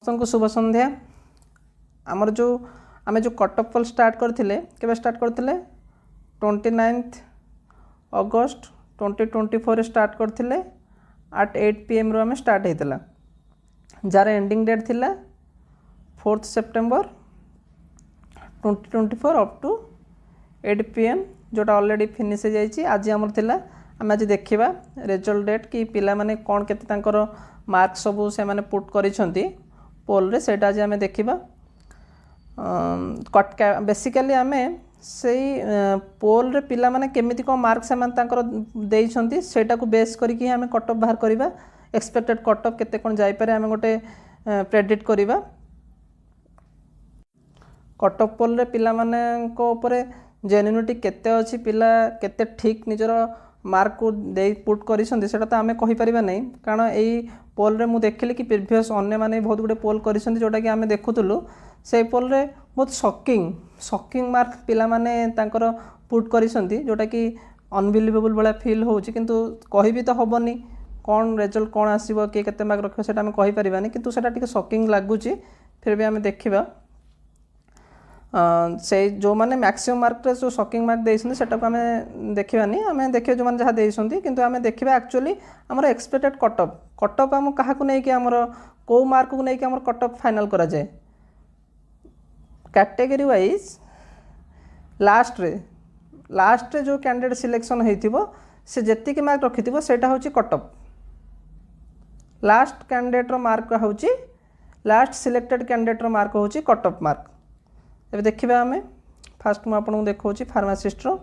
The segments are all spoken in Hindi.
ସମସ୍ତଙ୍କୁ ଶୁଭ ସନ୍ଧ୍ୟା। ଆମର ଆମେ जो कट ऑफ पोल स्टार्ट करथिले केबे स्टार्ट करथिले 29 अगस्त 2024 स्टार्ट करथिले at 8 PM रो हमें स्टार्ट हेतला, जार एंडिंग डेट थिला 4 सेप्टेम्बर 2024 अप टू 8 PM, जोटा ऑलरेडी फिनिश हो जाइए। आज आमर थिला आम आज देखा रिजल्ट डेट कि पिला माने कौन केते तांकर मार्क सबू से माने पुट करिसंती पोल रे, सेटा आज आम देखा। बेसिकली आम से पोल रे पिला माने केमिति को मार्क से माने तांकर देइसंती सेटा को बेस करिकि आम कट ऑफ बाहर करिबा, एक्सपेक्टेड कट ऑफ केते कोन जाई पारे आम गोटे प्रेडिक्ट करिबा। कट ऑफ पोल रे पिला माने को ऊपर जेन्युइनिटी केते अछि, पिला केते ठीक निजर मार्क को दे पुट करिसंती सेटा तो आम कहि परिबा नै, कारण एई पोल रे मु देखिली कि प्रीवियस अन्य माने बहुत गुडे पोल करिसंती जोटा कि आम देखुतलु से पोल रे बहुत शॉकिंग मार्क पिला माने तांकर पुट करिसंती, जोटा कि अनबिलीवेबल वाला फील होउची। किंतु कहि भी तो हबनी कौन रिजल्ट कौन आसीबो के केते मार्क रखियो सेटा आम कहि परिबानी, किंतु सेटा टिके शॉकिंग लागुची। फिर भी आम देखिबा से जो माने मैक्सिमम मार्क रे जो शॉकिंग मार्क देइसंती सेटा को आम देखिबानी, आम देखियो जो माने जहा देइसंती, किंतु आम देखिबा एक्चुअली हमर एक्सपेक्टेड कट ऑफ हम काहा को नै कि हमर को मार्क को नै कि हमर कट ऑफ फाइनल करा जाय कैटेगरी वाइज। लास्ट रे जो कैंडिडेट सिलेक्शन होइथिबो से जेति के मार्क रखिथिबो सेटा होची कट ऑफ। लास्ट कैंडिडेट रो मार्क होची, लास्ट सिलेक्टेड कैंडिडेट रो मार्क होची कट ऑफ मार्क। एबे देखिबा हमें फास्ट मु आपन को देखौची फार्मासिस्ट रो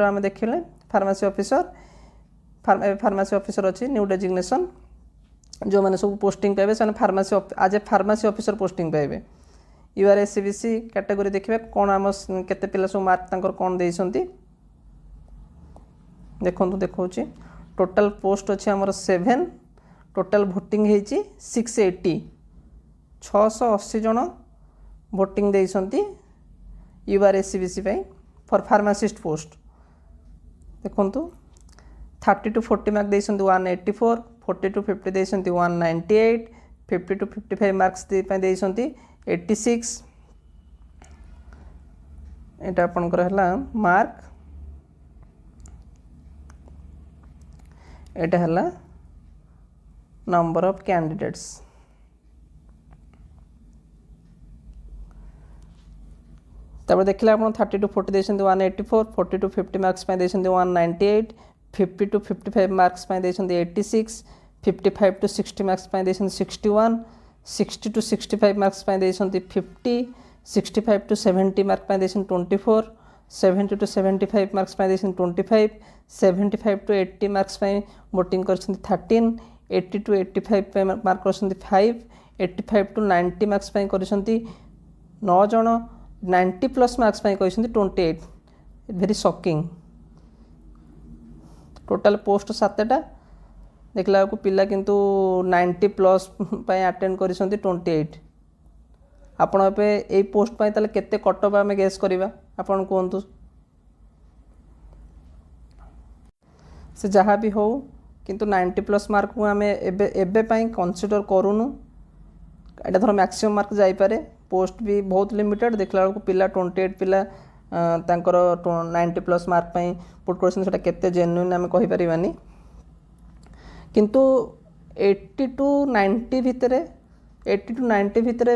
आमे देखिले फार्मेसी ऑफिसर अछि न्यू डेजिग्नेशन, जो माने सब पोस्टिंग पाइबे से फार्मेसी आज ए फार्मेसी ऑफिसर पोस्टिंग पाइबे। यूआरएससीबीसी कैटेगरी देखिबे कोन आम केते पिला सब मार्क तांकर कोन देइसंती देखंतु देखौची। टोटल पोस्ट अछि हमर 7, टोटल वोटिंग हेची 680 जन वोटिंग देइसंती यूआरएससीबीसी पई फॉर फार्मासिस्ट पोस्ट। देखंतु 30 to 40 मार्क देइसंती 184, 40 to 50 देइसंती 198, 50 to 55 मार्क्स देइसंती 86। एटा आपनकर हला मार्क, एटा हला नंबर ऑफ कैंडिडेट्स। तब देखिले आप 30 to 40 देइसंती 184, 40 to 50 मार्क्स पे देइसंती 198, 50 to 55 मार्क्स पे देइसंती 86, 55 to 60 मार्क्स पे देइसंती 61, 60 to 65 मार्क्स पे देइसंती 50, 65 to 70 मार्क्स पे देइसंती 24, 70 to 75 मार्क्स पे देइसंती 25, 75 to 80 मार्क्स पे वोटिंग करसंती 13, 80 to 85 पे मार्क करसंती 5, 85 to 90 मार्क्स पे करसंती 9 जण, 90 प्लस मार्क्स पे करसंती 28। Very shocking. टोटल पोस्ट 7टा देखला को पिला किंतु 90 प्लस पे अटेंड करसंती 28। आपण पे ए पोस्ट पे ताले केते कट ऑफ हमें गेस करबा आपण कोंतु से जहाँ भी हो, किंतु 90 प्लस मार्क को हमें एबे पई कंसीडर करूनु। एटा धर मैक्सिमम मार्क जाई पारे, पोस्ट भी बहुत लिमिटेड देखला को पिला 28 पिला तांकर 90 प्लस मार्क पई पुट करसन सेटा केते जेन्युइन हमें कहि परिबानी, किंतु 80 to 90 भितरे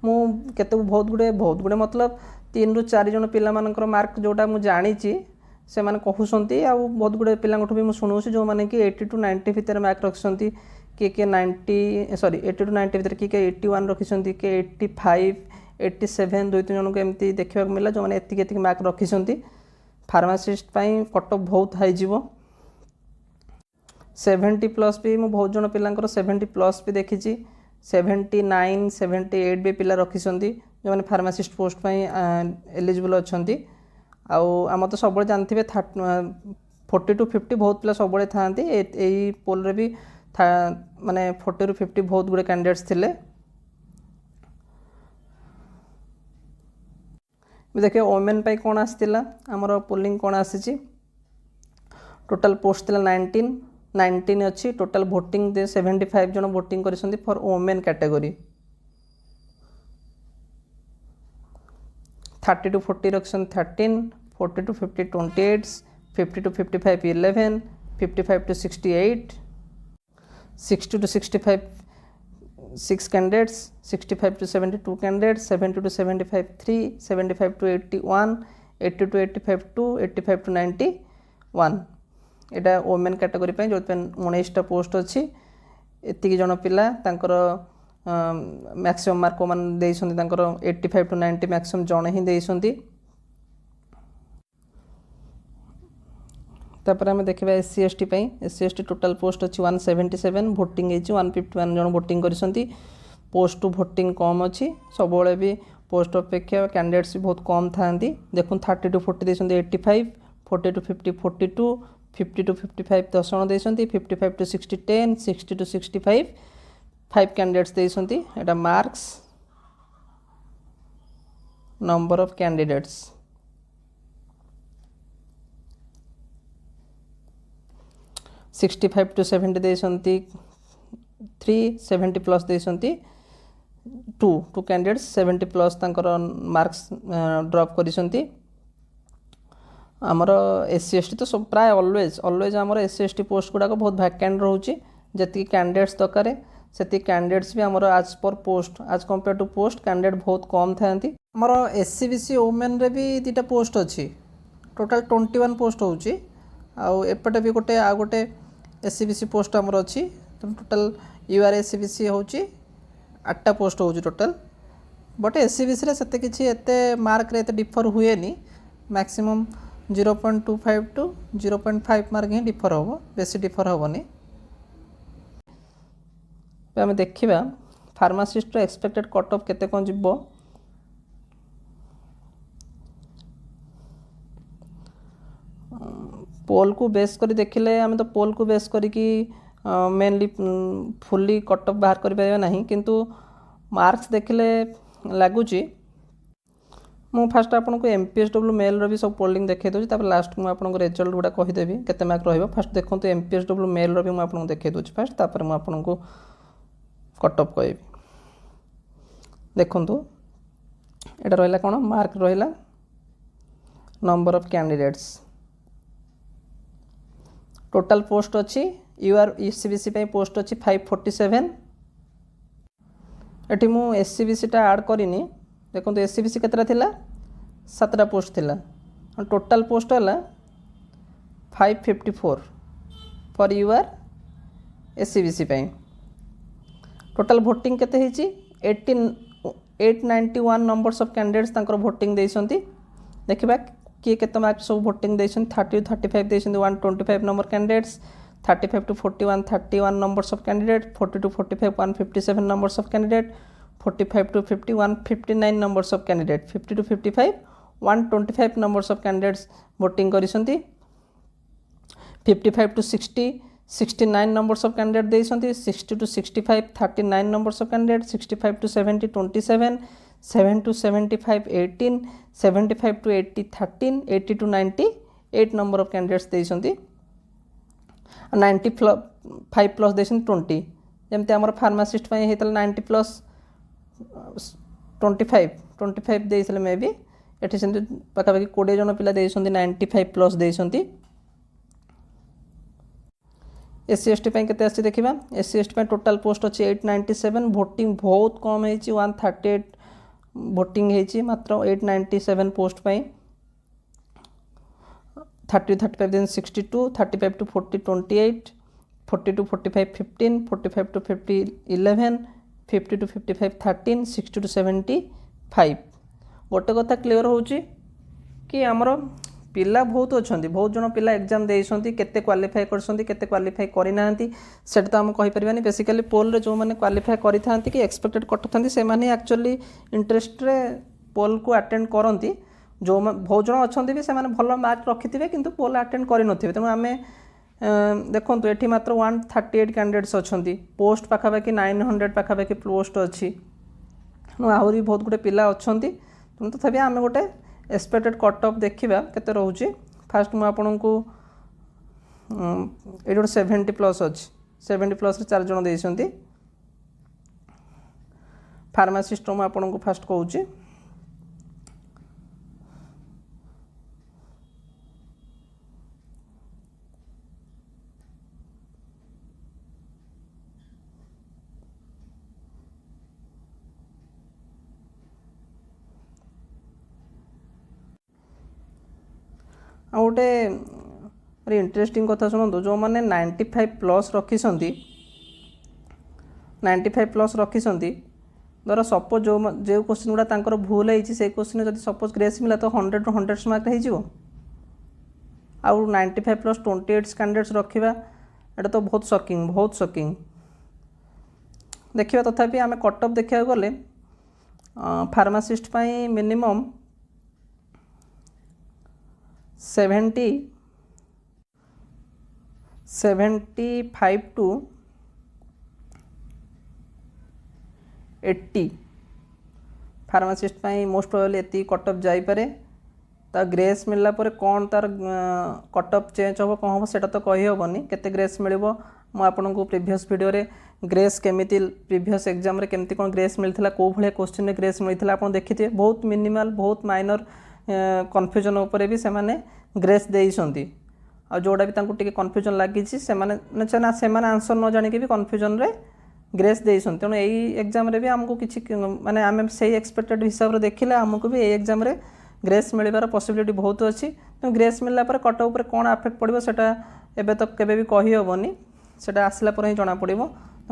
मु केते बहुत गुडे मतलब 3 ରୁ 4 जन पिला मानकर मार्क जोटा मु जानिची से माने कहउसंती, आ बहुत गुडे पिलांगठु भी मु सुनुसी जो माने कि 80 to 90 भितरे मार्क रखसंती, के 80 to 90 भितर के 81 रखिसंती, के 85, 87 2-3 जन को एमती देखा मिला जो माने एतिक मार्क रखिसंती। फार्मासिस्ट पई कट ऑफ बहुत हाई जीवो। 70 प्लस भी मु बहुत जन पिलांकर 70 प्लस भी देखिची, 79 78 भी पिला रखिसंती जो माने फार्मासिस्ट पोस्ट पई एलिजिबल अछंती। आउ आम तो सब जानथिबे 40 to 50 बहुत पिला सब थांती, एई पोल रे भी माने 40 to 50 बहुत गुडे कैंडिडेट्स थिले। देखिए वोमेन पे कौन आसला आमर पोलिंग कौन आसी। टोटल पोस्ट थिला 19 अच्छी, टोटल वोटिंग 75 जन वोटिंग कर फॉर वोमेन कैटेगरी। 30 to 40 ରଖିଛନ୍ତି 13, 40 to 50 28, 50 to 55 11, 55 to 68, 60 to 65 6 candidates, 65 to 72 candidates, 70 to 75 3, 75 to 81, 80 to 85 2, 85 to 91 Etah women category पे जो 19टा पोस्ट अच्छी एतिक जन पिला तांकर मैक्सिमम मार्क मान देइसंती तांकर 85 to 90 मैक्सिमम जन ही देइसंती। तापर आम देखा SC ST SC ST total post अच्छी 177 भोटिंग 151 जन भोटिंग कर पोस्ट टू भोटिंग कम अच्छी सब भी पोस्ट अपेक्षा कैंडिडेट्स भी बहुत कम था देखो 30 to 40 देते 85, 40 to 50 42, 50 to 55 10 जन देते 55 to 60 10, 60 to 65 5 कैंडिडेट्स देते एटा marks number of candidates 65 to 70 देते 3, 70 प्लस देते 2 कैंडिडेट्स 70 प्लस तांकर मार्क्स ड्रॉप करिसंती। आमर एससी एसटी तो सब प्राय ऑलवेज आमर एससी एसटी पोस्ट गुड़ाक बहुत वैकेंट रोचे जी कैंडिडेट्स दरकार से कैंडिडेट्स भी आमर आज पर पोस्ट आज कंपेयर टू पोस्ट कैंडिडेट बहुत कम था। आमर एससी बीसी वोमेन रे भी 2टा पोस्ट अच्छी टोटाल 21 पोस्ट होची एपटे भी गोटे आ गोटे एससी बीसी पोस्ट आमर अच्छी टोटाल यूआर एससी बीसी होची 8टा पोस्ट होची टोटाल बट एससी बीसी रे सेते किछि एते मार्क रे एते डिफर हुए नी मैक्सिमम 0.25 टू 0.5 मार्क ही डिफर होबो बेसी डिफर होबोनी। आम देखा फार्मासिस्ट एक्सपेक्टेड कट ऑफ केते कोन जिवो पोल को बेस करी देखिले आम तो पोल को बेस करी मेनली फुली कट ऑफ बाहर कर पारे नहीं किंतु मार्क्स देखिले लगुच मु फास्ट आपन को एमपीएसडब्ल्यू मेल रो भी सब पोलिंग देखे दोछि तापर लास्ट मु आपन को रिजल्ट गुडा कहि देबी केते मार्क रहइबो। फास्ट देखंतु एमपीएसडब्ल्यू मेल रो भी मु आपन को देखे दोछि फास्ट तापर मु आपन को कट ऑफ कहबी। देखंतु एटा रहला कोन मार्क रहला number of candidates total post अच्छी यूआर एससीबीसी पे पोस्ट अच्छी 547 एटी मु एससीबीसी टा ऐड करिनी देखो एससीबीसी केतरा थिला 7टा पोस्ट थिला टोटल पोस्ट हला 554 फॉर यूआर एससीबीसी पे टोटल भोटिंग केते हेची 891 नंबर्स ऑफ कैंडिडेट्स तांकर भोटिंग देइसंती देखिबा किए केते मार्क सब भोटिंग देइसन 30 to 35 देइसन 125 number candidates 35 to 41 31 numbers of candidate 40 to 45 157 numbers of candidate 45 to 50 159 numbers of candidate 50 to 55 125 numbers of candidates voting करिसंती 55 to 60 69 numbers of candidate देइसंती 60 to 65 39 numbers of candidate 65 to 70 27 7 to 75 18 75 to 80 13 80 to 90 8 number of candidates देइसंती 95 plus Desan 20 जमते आमर फार्मासिस्ट पे हेतल 90 प्लस 25 देइसले मे बी एठी सेंति पाखापाखि 20 जन पिला देइसंती 95 प्लस देइसंती। एससी एसटी पे केते आछि देखिबा एससी एसटी पे टोटल पोस्ट अछि 897 भोटिंग बहुत कम हेछि 138 भोटिंग हेछि मात्र 897 पोस्ट पे 30 to 35 then 62 35 to 40 28 40 to 45 15 45 to 50 11 50 to 55 13 60 to 75 गोटे कथा क्लियर होची कि आमर पिला बहुत अच्छा बहुत जन पिला एग्जाम देइसंती केते क्वालिफाई करसंती केते क्वालिफाई करि नाहंती सेट तो हम कहि परिबानी बेसिकली पोल रे जो माने क्वालिफाई करि थांती कि एक्सपेक्टेड कटथांती से माने एक्चुअली इंटरेस्ट रे पोल को अटेंड करंती जो बहुत जन अच्छा भी से भल मार्क रखि किंतु पोल अटेंड कर तेणु आम देखो ये मात्र 138 कैंडिडेट्स अच्छा पोस्ट पाखापाखि 900 पाखापाखि पोस्ट अच्छी आहरी बहुत गुटे पिला अच्छा तेणु तथापि आम गोटे एक्सपेक्टेड कट ऑफ देखा केते रोचे फास्ट मुझे आपन को ये गोटे 70 प्लस अच्छी 70 प्लस 4 जन देइसंती फार्मासिस्ट मुझे आपन को फास्ट कहूँ आ गोटे इंटरेस्टिंग कथा शुणु जो मैंने 95 प्लस रखिंट 95 प्लस रखिंट धर सपोज जो क्वेश्चन गुड़ा तांकर भूल होती से क्वेश्चन जब सपोज ग्रेस मिला तो 100 ରୁ 100 मार्क हो आउ 95 प्लस 28 कैंडिडेट्स रखा एटा तो बहुत शॉकिंग देखिए तथापि आम कट ऑफ देखा गले pharmacist minimum 75 to 80 pharmacist most probably एति कट ऑफ जापे ता ग्रेस मिलला पर कौन तार कट ऑफ चेंज हम कौन हम से तो कही हेनी केते ग्रेस मिल आपको प्रीवियस वीडियो रे ग्रेस केमिति प्रीवियस एग्जाम रे केमती कौन ग्रेस मिलता कौ भाया क्वेश्चन रे ग्रेस मिलता आप देखिए बहुत मिनिमल बहुत माइनर कन्फ्यूजन उपरे भी से ग्रेस देइछंती आ जोड़ा भी तांको टिके कन्फ्यूजन लगी से आंसर न जानिक भी कन्फ्यूजन रे ग्रेस देइछंती तेणु यही एग्जाम रे भी आमको किसी माने आम से एक्सपेक्टेड हिसाब से देखिले आमको भी यही एग्जाम रे ग्रेस मिलबार पॉसिबिलिटी बहुत अच्छी तो ग्रेस मिलला पर कट ऑफ कौन अफेक्ट पड़ो सेटा एबे तक केबे भी कही हेनी सेटा आसला पर ही जना पड़ो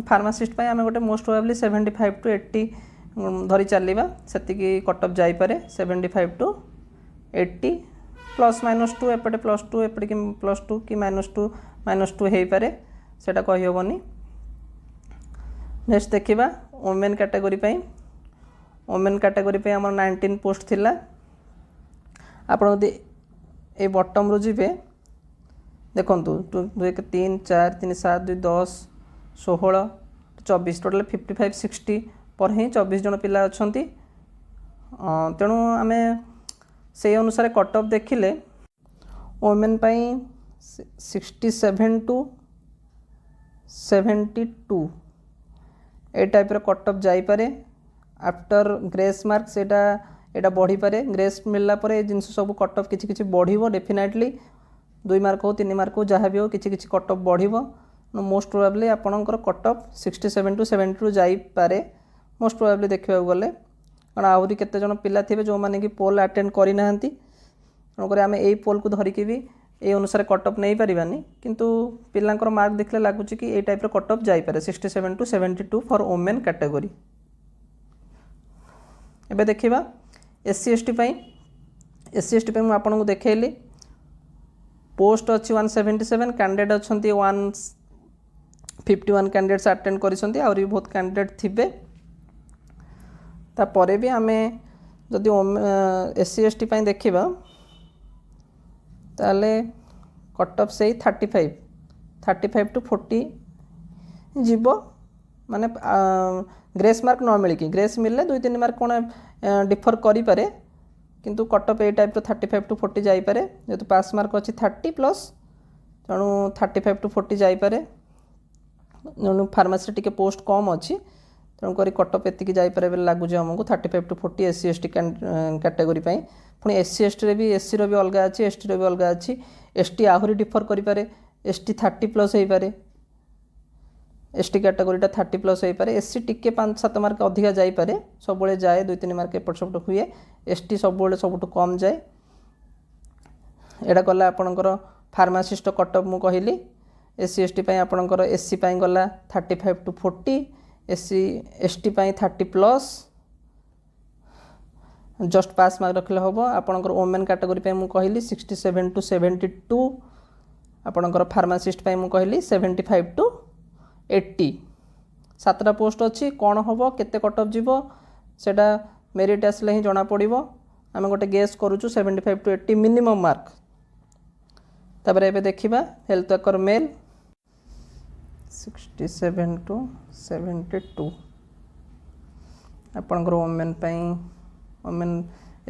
फार्मासिस्ट आम गोटे मोस्ट प्रोबेबली 75 to 80 धरी चलवा से कट ऑफ जापे 75 to 80 +-2 एपटे +2 एपटे कि +2 कि -2 हो पारे सेटा कही हेनी नेक्स्ट देखा वुमेन कैटेगरी वुमेन कैटेगरी आम 19 पोस्ट थिला आप ये बटम रू जी देखु 3 4 3 7 2 10 16 24 टोटाल 55-60 पर ही 24 जन पिला अच्छा तेणु आम से अनुसार कट ऑफ देखिले women 67 to 72 A type cut off जापे आफ्टर ग्रेस मार्क एटा बढ़ी पारे ग्रेस मिलला पर ए जिनस सब कट ऑफ किछि बढ़िबो डेफिनेटली 2 मार्क हो 3 मार्क हो जहाँ भी हो किछि कट ऑफ बढ़िबो मोस्ट प्रोबेबली आपणकर कट ऑफ 67 to 72 जापे मोस्ट प्रोबेबली देखा गले कारण आहरी केते जन पिला थिबे जो माने कि पोल अटेंड करि नाहंती तेणुकर आम यही पोल को धरिकी भी ये अनुसार कट ऑफ नहीं पारिबानी किंतु पिलांकर मार्क देखले लागुची कि ए टाइप कट ऑफ जापे 67 to 72 फॉर वुमेन कैटेगरी एबे देखिबा SC ST मुझे आपको देखली पोस्ट अच्छी 177 कैंडिडेट अच्छा 151 कैंडिडेट्स अटेंड करिसेंती और भी बहुत कैंडिडेट थिबे तापर भी आम जदि SC ST देखा ताले कट ऑफ से 35 to 40 जीवो माने ग्रेस मार्क न मिलिकी ग्रेस मिलले 2-3 मार्क कौन डिफर करि पारे किंतु cut off A type 35 to 40 जापे जेहेतु पास मार्क अच्छी 30 प्लस तेणु 35 to 40 जापे तेणु फार्मासी टिके पोस्ट कम अच्छी तेणुक कट ऑफ एति जापे लगुच आमको 35 to 40 SC ST कैटेगरी पुणी SC ST भी SC रो भी अलग अच्छी ST रो भी अलग अच्छी ST आहरी डिफर करें ST 30 प्लस हो पारे ST कैटेगोरीटा 30 प्लस हो पारे SC टिके 5-7 मार्क अधिका जापे सब जाए 2-3 मार्क एपट सेपट हुए ST सब कम जाए एटा गला आपणकर फार्मासिस्ट कट ऑफ मु कहली SC ST आपणकर SC गला 35 to 40 SC ST 30 plus just pass mark रखले हम आपणकर वुमेन कैटेगरी मु कहली 67 to 72 आपणकर फार्मासिस्ट मु कहली 75 to 80 7टा पोस्ट अच्छी कौन हम केते कट ऑफ जीवो सेटा मेरिट आसले ही जना पड़ो आम गोटे गेस करूँ 75 to 80 मिनिमम मार्क तापर एबे देखिबा हेल्थ वर्कर मेल 67 to 72 आपणकर वुमेन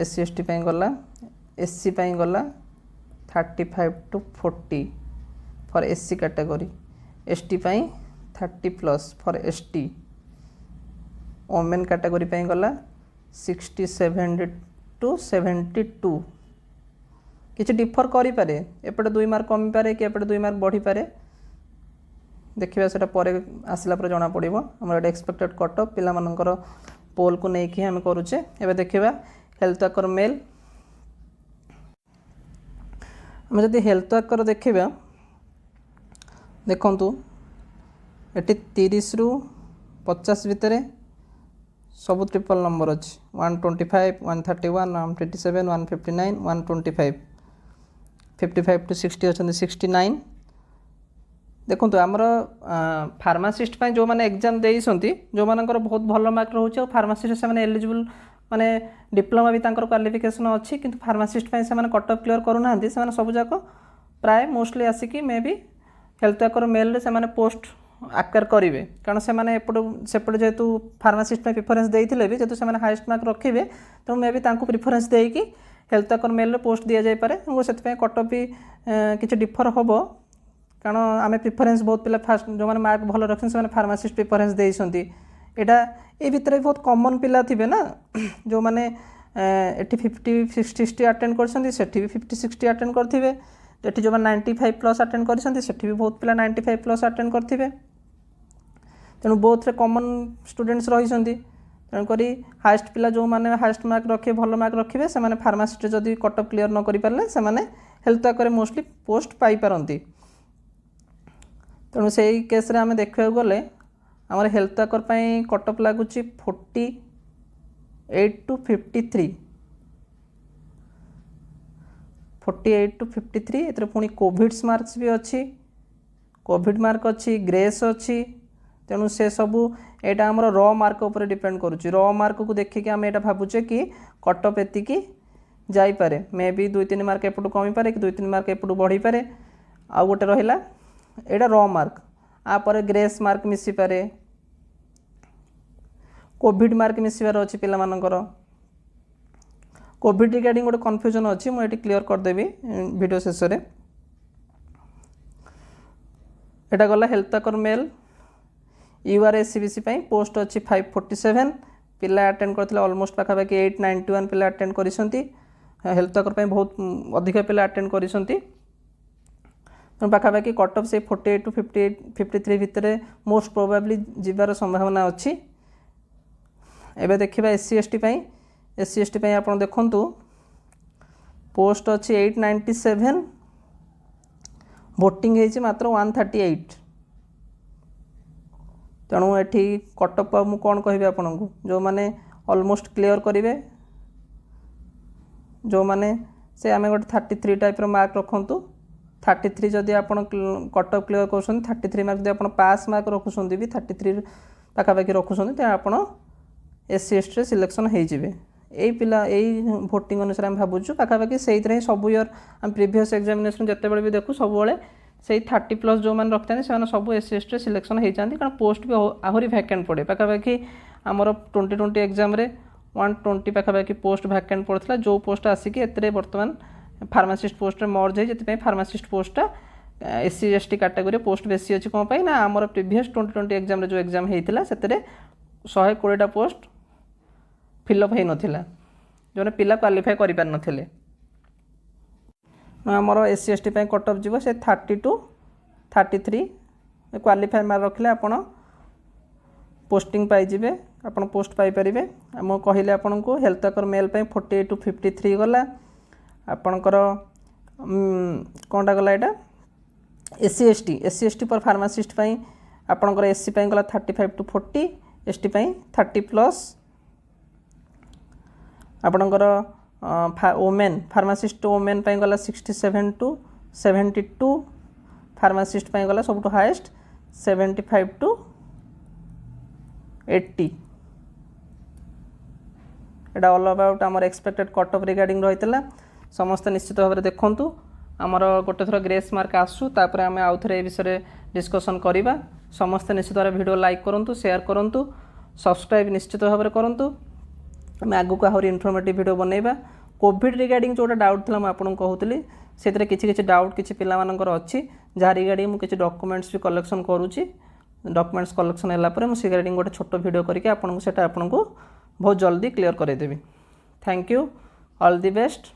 SC ST गला SC गला 35 to 40 for SC category ST 30 plus for ST women category गला 67 to 72 किसी डिफर करि पारे एपटे 2 मार्क कमी पारे कि एपटे 2 मार्क बढ़ी पारे देखिबा सेटा परे आसला पर जना पड़िबो हमर एक्सपेक्टेड कट ऑफ पिला मानकर पोल को लेकिन आम करुचे एबे देखिबा हेल्थ वर्कर मेल आम जदि हेल्थ वर्कर देखा देखु ये 30 रु 50 भितर सब ट्रिपल नंबर अच्छी 125 131 127 159 125 55 to 60 अच्छा 69 देखो आमर फार्मासीस्ट जो मैंने एग्जाम देती जो मानकर बहुत भल मार्क रोचे फार्मासीस्ट से एलिजिबल माने डिप्लोमा भी तांकर क्वालिफिकेशन अच्छी किंतु फार्मासीस्ट से कट ऑफ क्लियर करूना से सब जाक प्राय मोस्टली आसिकी मे भी हेल्थ वर्कर मेल से पोस्ट आकार करेंगे कारण से सेपट जेहेतु फार्मासीस्ट प्रिफरेन्स देते भी जेहेतु से हाईएस्ट मार्क रखिए तो मे भी प्रिफरेन्स देकी हेल्थ वर्कर मेल पोस्ट दि जापे से कट ऑफ भी किसी डिफर हम कारण आम प्रिफरेन्स बहुत पिला फास्ट जो मैंने मार्क भल रखते से फार्मासीस्ट प्रिफरेन्स देती यहाँ ये भितर भी बहुत कॉमन पिला थे ना जो मैंने ये 50 60 अटेंड कर भी 50 60 अटेंड करेंगे ये जो 95+ अटेंड कर भी बहुत पिला 95+ अटेंड करेंगे तेणु बोथ रे कॉमन स्टूडेंट्स रही तेणुक हाईएस्ट पिला जो मैंने हाईएस्ट मार्क रखे भल मार्क रखिए से फार्मासीस्ट जदि कट ऑफ क्लियर न करें से हेल्थ वर्कर मोस्टली पोस्ट पाइपारती तेणु से केस रे आम देखा गले आमर हेल्थ वर्कर कट ऑफ लगुच 48 to 53 48 to 53 एत पुणी कोविड्स मार्क्स भी अच्छी कोविड मार्क अच्छी ग्रेस अच्छी तेणु से सबू यहाँ आमर र मार्क उपर डिपेंड करुच्ची र मार्क को देखिए आम यहाँ भावुचे कि कट ऑफ एतिकी जापे मे भी 2-3 मार्क एपटू कमी पारे कि 2-3 मार्क एपटू बढ़ी पारे आउ गोटे रहा यहाँ र मार्क आपर ग्रेस मार्क मिसी पारे कोविड मार्क मिसबार अच्छी पिला मानकर कोविड रिगार्डिंग गोटे कन्फ्यूजन अच्छी मुझे क्लियर करदेवी वीडियो शेष में यहाँ गला हेल्थ वर्कर मेल URSCBC पोस्ट अच्छी 547 पिला अटेंड करते ऑलमोस्ट पाखापाखि 891 पिला अटेंड कर हेल्थ वर्कर बहुत अधिक पिला अटेंड कर पाखापाखि कट ऑफ से 48 to 53 भितर मोस्ट प्रोबेबली जीवार संभावना अच्छी एवं देखा SC ST आप देखु पोस्ट अच्छी 897 भोटिंग होती मात्र 138 तेणु ये कट ऑफ मुझे कौन कह आपन को जो मैंने ऑलमोस्ट क्लियर करेंगे जो मैंने से आम गोटे 33 टाइप मार्क रखु 33 जदि आप कट ऑफ क्लियर कर 33 मार्क जब आप पास मार्क रखुं भी 33 पाखापाखि रखुं तो आप SC ST सिलेक्शन होइजिबे यही पिला यही भोटिंग अनुसार आम भावुँ पाखापाखि से सब ईयर आम प्रीवियस एग्जामिनेशन जिते बड़े भी देखू सब से 30+ जो मैंने रखते हैं से सब SC ST सिलेक्शन हो जाती कारण पोस्ट भी आहरी वैकेंट पड़े पाखापाखि आमर 2020 एग्जाम 120 पाखापाखि पोस्ट वैकेंट पड़ता जो पोस्ट आसिक बर्तमान फार्मासीस्ट पोस्ट मर्ज है फार्मासीस्ट पोस्टा SC ST कैटेगरी पोस्ट बेसी अच्छी कौन पाई ना आमर प्रीवियस 2020 एग्जाम जो एग्जाम होता से 120टा पोस्ट फिलअप हो नाला जो पिला क्वालिफाई कर पार नथिले आमर SC ST कट ऑफ जीव से 30 to 33 क्वालिफाई मार्क रखिले आपण पोस्टिंग पाइबे आप पोस्ट पाइपर मुझे कहले आपन को हेल्थ वर्कर मेल 48 to 53 गला आपणकर कौनटा गला यहाँ SC ST पर फार्मासीस्ट आपणकर SC गला 35 to 40 ST 30+ आपणकर वोमेन फार्मासीस्ट वोमेन गला 67 to 72 फार्मासीस्ट गला सब highest 75 to 80 Etah all about आमर एक्सपेक्टेड कट ऑफ रिगार्डिंग रही समस्त निश्चित भाव में देखु आमर गोटे थर ग्रेस मार्क आसू तापर आम आउ थे विषय डिस्कसन करवा समस्ते निश्चित भाव वीडियो लाइक करूँ शेयर करूँ सब्सक्राइब निश्चित भाव में करूँ आम आगू आहरी इनफॉर्मेटिव वीडियो बनइबा कोविड रिगार्डिंग जोटा डाउट था मुझे कहूली से किसी डाउट किसी पिलामानंकर अच्छी जहाँ रिगार्डिंग मुझे डॉक्यूमेंट्स भी कलेक्शन करुँची डॉक्यूमेंट्स कलेक्शन है मुझे रिगार्डिंग गोटे छोट वीडियो करके आपको बहुत जल्दी क्लियर करदेवी thank you all the best.